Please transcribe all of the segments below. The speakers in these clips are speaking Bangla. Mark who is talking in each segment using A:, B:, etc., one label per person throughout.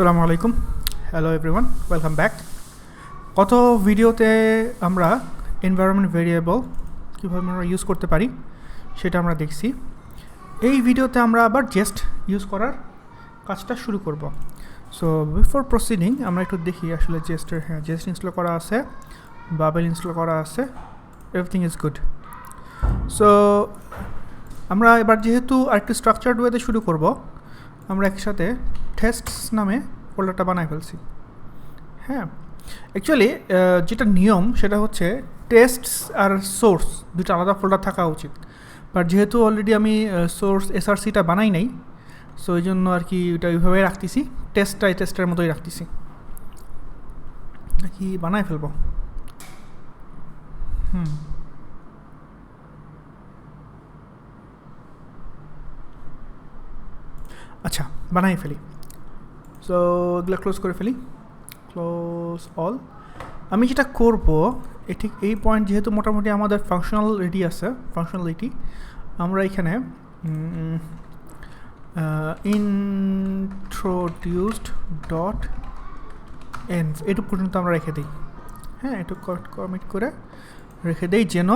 A: আসসালামু আলাইকুম, হ্যালো এভরিওয়ান, ওয়েলকাম ব্যাক। গত ভিডিওতে আমরা এনভায়রনমেন্ট ভেরিয়েবল কীভাবে আমরা ইউজ করতে পারি সেটা আমরা দেখছি। এই ভিডিওতে আমরা আবার জেস্ট ইউজ করার কাজটা শুরু করব। সো বিফোর প্রসিডিং আমরা একটু দেখি আসলে জেস্টের, হ্যাঁ জেস্ট ইনস্টল করা আছে, বাবেল ইনস্টল করা আছে, এভরিথিং ইজ গুড। সো আমরা এবার যেহেতু আরেকটু স্ট্রাকচার্ড ওয়েতে শুরু করব, আমরা একসাথে টেস্টস নামে ফোল্ডারটা বানাই ফেলছি। হ্যাঁ, অ্যাকচুয়ালি যেটা নিয়ম সেটা হচ্ছে টেস্টস আর সোর্স দুটো আলাদা ফোল্ডার থাকা উচিত, বাট যেহেতু অলরেডি আমি সোর্স এসআরসিটা বানাই নাই, সো এই জন্য আর কি ওটা ওইভাবেই রাখতেছি, টেস্টের মতোই রাখতেছি। নাকি বানাই ফেলবো? আচ্ছা, বানাই ফেলি। সো এগুলো ক্লোজ করে ফেলি, ক্লোজ অল। আমি যেটা করব ঠিক এই পয়েন্ট, যেহেতু মোটামুটি আমাদের ফাংশনাল রেডি আছে, ফাংশনালিটি আমরা এখানে ইন্ট্রোডিউসড ডট এনভ এটুকু পর্যন্ত আমরা রেখে দিই। হ্যাঁ, একটু কমিট করে রেখে দেই, যেন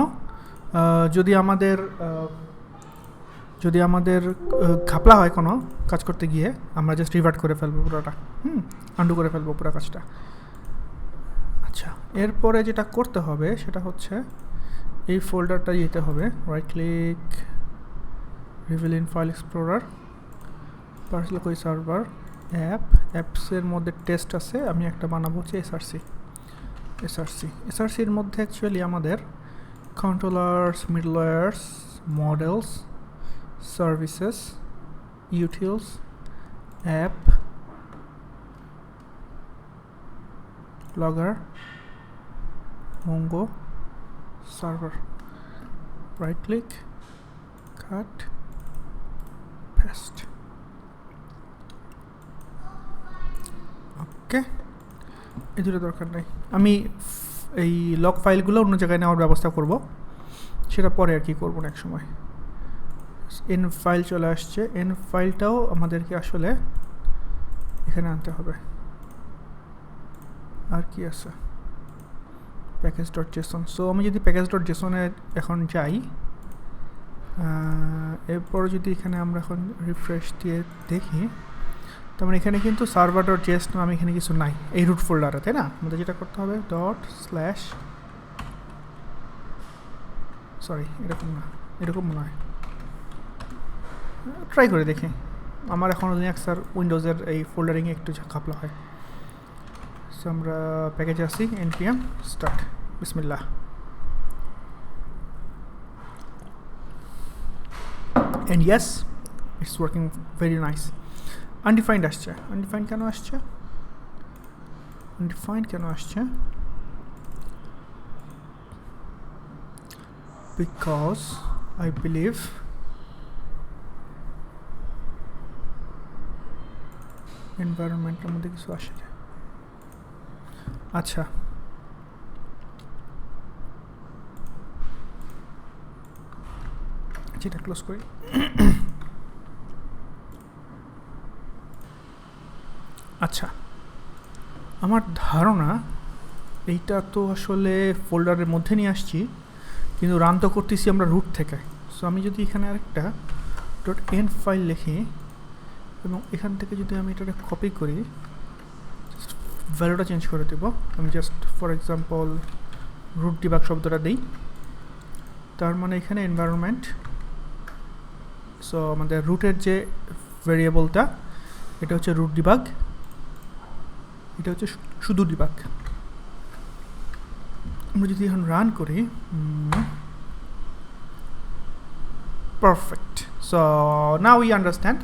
A: যদি আমাদের ঘাপলা হয় কোনো কাজ করতে গিয়ে, আমরা জাস্ট রিভার্ট করে ফেলবো পুরোটা, আন্ডু করে ফেলবো পুরো কাজটা। আচ্ছা, এরপরে যেটা করতে হবে সেটা হচ্ছে এই ফোল্ডারটা যেতে হবে, right click, reveal in file explorer, parcel কই সার্ভার, অ্যাপসের মধ্যে টেস্ট আছে, আমি একটা বানাবো হচ্ছে এসআরসির মধ্যে অ্যাকচুয়ালি আমাদের controllers, middlewares, models, services, utils, app, logger, mongo, server, right click, cut, paste. Okay, এই দুটো দরকার নাই, আমি এই লগ ফাইলগুলো অন্য জায়গায় নেওয়ার ব্যবস্থা করব, সেটা পরে আর কি করবো নেক্সট সময়। এন ফাইল চলে আসছে, এন ফাইলটাও আমাদেরকে আসলে এখানে আনতে হবে। আর কি আছে, প্যাকেজ.json। সো আমি যদি প্যাকেজ.jsone এখন যাই, এরপর যদি এখানে আমরা এখন রিফ্রেশ দিয়ে দেখি, তার মানে এখানে কিন্তু সার্ভার.js নামে এখানে কিছু নাই এই রুট ফোল্ডারে, তাই না? আমাদের যেটা করতে হবে এরকম মনে হয়, ট্রাই করে দেখি। আমার এখন লিনাক্স আর উইন্ডোজের এই ফোল্ডারিংয়ে একটু ঘাপলা হয়। সো আমরা প্যাকেজে আসি, npm স্টার্ট, বিসমিল্লাহ। and yes, it's working very nice. undefined আসছে, undefined কেন আসছে? because I believe এনভায়রনমেন্টের মধ্যে কিছু আসে। আচ্ছা, যেটা ক্লোজ করি। আচ্ছা, আমার ধারণা এইটা তো আসলে ফোল্ডারের মধ্যে নিয়ে আসছি, কিন্তু রান তো করতেছি আমরা রুট থেকে। সো আমি যদি এখানে আরেকটা .env ফাইল লিখি এবং এখান থেকে যদি আমি এটাকে কপি করি, ভ্যালুটা চেঞ্জ করে দেব। আমি just for example root debug শব্দটা দিই, তার মানে এখানে এনভায়রনমেন্ট, সো আমাদের রুটের যে ভেরিয়েবলটা এটা হচ্ছে রুট ডিবাগ, এটা হচ্ছে শুধু ডিবাগ। আমরা যদি এখন রান করি, perfect. So now we understand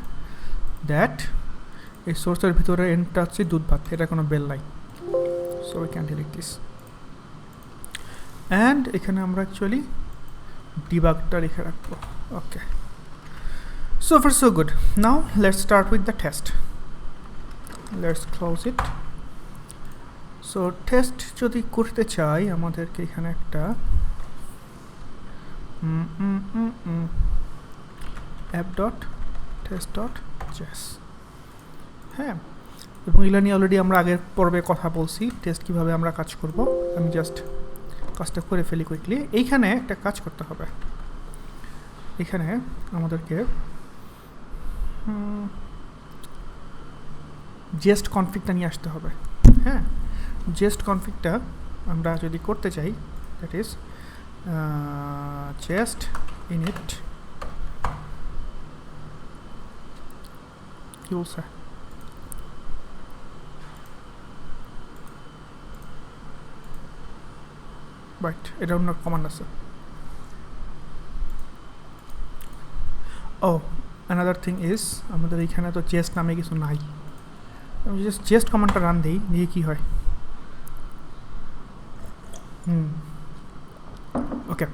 A: that এই সোর্সের ভিতরে এন্টটা হচ্ছে দুধ ভাত, এটা কোনো বেল নাই। So we can delete this, and এখানে আমরা অ্যাকচুয়ালি ডিবাগটা লিখে রাখবো। ওকে, so far so good. Now let's start with the test. Let's close it. So test যদি করতে চাই, আমাদেরকে এখানে একটা app.test.js, হ্যাঁ এবং এগুলো নিয়ে অলরেডি আমরা আগের পর্বে কথা বলছি, টেস্ট কীভাবে আমরা কাজ করব। আমি জাস্ট কাজটা করে ফেলি কুইকলি। এইখানে একটা কাজ করতে হবে, এখানে আমাদেরকে জেস্ট কনফিগটা নিয়ে আসতে হবে। হ্যাঁ, জেস্ট কনফিগটা আমরা যদি করতে চাই, দ্যাট ইজ জেস্ট ইনিট কি বলছে, বাট এটা অন্য কমান্ড আছে। ও অ্যানাদার থিং ইজ, আমাদের এইখানে তো জেস্ট নামে কিছু নাই। আমি জাস্ট জেস্ট কমান্ডটা রান দিই, দিয়ে কী হয়। ওকে,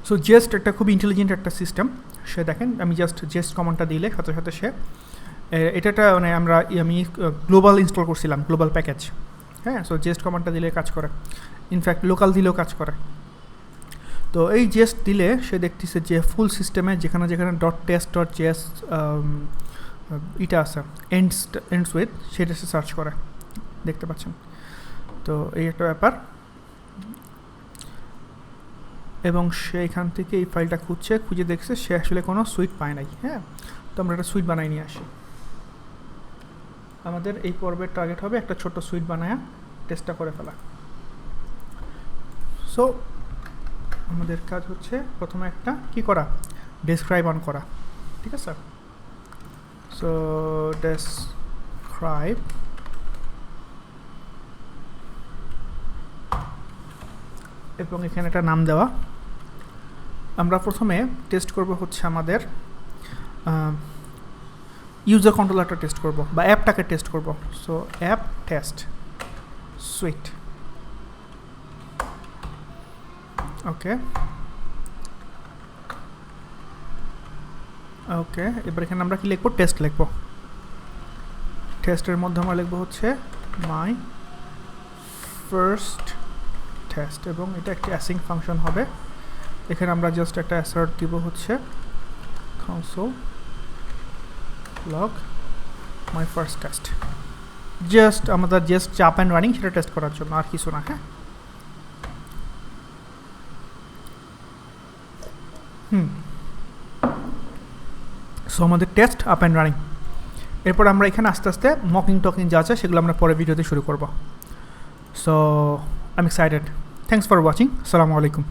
A: সো জেস্ট একটা খুব ইন্টেলিজেন্ট একটা সিস্টেম। সে দেখেন আমি জাস্ট জেস্ট কমান্ডটা দিলে সাথে সাথে সে এটা মানে আমি গ্লোবাল ইনস্টল করছিলাম, গ্লোবাল প্যাকেজ। হ্যাঁ, সো জেস্ট কমান্ডটা দিলে কাজ করে, ইনফ্যাক্ট লোকাল দিলেও কাজ করে। তো এই জেস্ট দিলে সে দেখতেছে যে ফুল সিস্টেমে যেখানে যেখানে .test.js এটা আছে এন্ডস উইথ, সেটা সে সার্চ করে, দেখতে পাচ্ছেন। তো এই একটা ব্যাপার, এবং সে এখান থেকে এই ফাইলটা খুঁজে দেখছে সে আসলে কোনো সুইট পায় নাই। হ্যাঁ, তো আমরা একটা সুইট বানাই নিয়ে আসি। আমাদের এই পর্বের টার্গেট হবে একটা ছোট্ট সুইট বানায়া টেস্টটা করে ফেলা। সো আমাদের কাজ হচ্ছে প্রথমে একটা কি করা, ডেসক্রাইব অন করা, ঠিক আছে। সো ডেসক্রাইব, এবং এখানে একটা নাম দেওয়া। আমরা প্রথমে টেস্ট করব হচ্ছে আমাদের ইউজার কন্ট্রোলারটা টেস্ট করব, বা অ্যাপটাকে টেস্ট করব। সো অ্যাপ টেস্ট সুইট, ওকে ওকে। এবার এখানে আমরা কি লিখবো, টেস্ট লিখবো। টেস্টের মধ্যে আমরা লিখবো হচ্ছে মাই ফার্স্ট টেস্ট, এবং এটা একটা অ্যাসিং ফাংশন হবে। এখানে আমরা জাস্ট একটা অ্যাসার্ট দিব হচ্ছে console log my first test, just আমাদের জাস্ট আপ অ্যান্ড রানিং সেটা টেস্ট করার জন্য, আর কিছু না। হ্যাঁ, সো আমাদের টেস্ট আপ অ্যান্ড রানিং। এরপর আমরা এখানে আস্তে আস্তে মকিং টকিং যা আছে সেগুলো আমরা পরে ভিডিওতে শুরু করব। So I am excited. Thanks for watching. আসসালামু আলাইকুম।